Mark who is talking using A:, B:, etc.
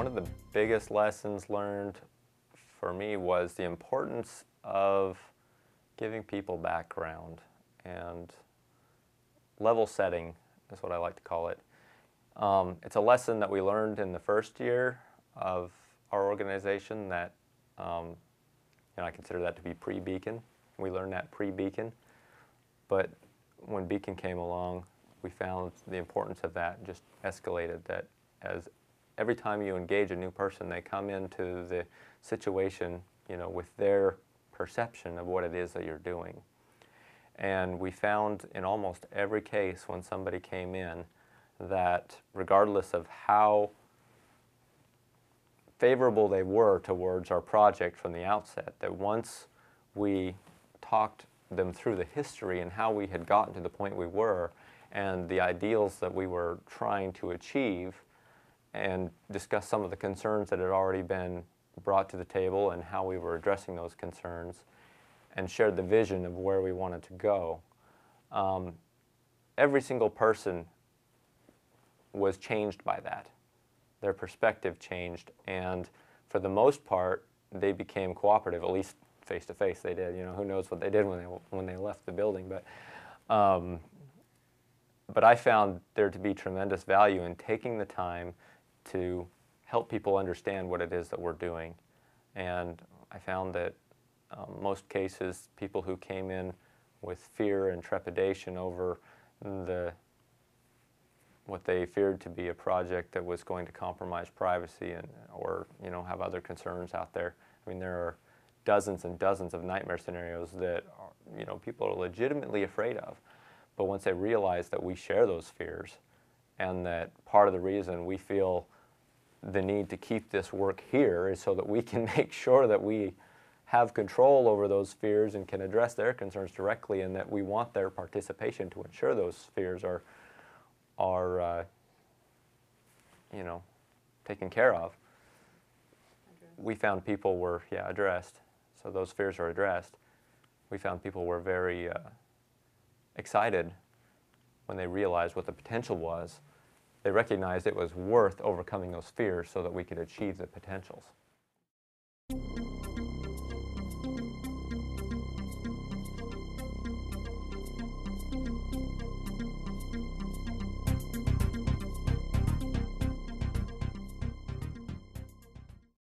A: One of the biggest lessons learned for me was the importance of giving people background and level setting is what I like to call it. It's a lesson that we learned in the first year of our organization that I consider that to be pre-Beacon. We learned that pre-Beacon, but when Beacon came along, we found the importance of that just escalated, that as every time you engage a new person, they come into the situation, with their perception of what it is that you're doing. And we found in almost every case when somebody came in that regardless of how favorable they were towards our project from the outset, that once we talked them through the history and how we had gotten to the point we were and the ideals that we were trying to achieve, and discuss some of the concerns that had already been brought to the table and how we were addressing those concerns, and shared the vision of where we wanted to go. Every single person was changed by that. Their perspective changed, and for the most part, they became cooperative, at least face-to-face they did. Who knows what they did when they left the building, but I found there to be tremendous value in taking the time to help people understand what it is that we're doing. And I found that most cases, people who came in with fear and trepidation over what they feared to be a project that was going to compromise privacy or have other concerns out there. I mean, there are dozens and dozens of nightmare scenarios that people are legitimately afraid of. But once they realize that we share those fears, and that part of the reason we feel the need to keep this work here is so that we can make sure that we have control over those fears and can address their concerns directly, and that we want their participation to ensure those fears are taken care of. We found people were, addressed. So those fears are addressed. We found people were very excited when they realized what the potential was. They recognized it was worth overcoming those fears so that we could achieve the potentials.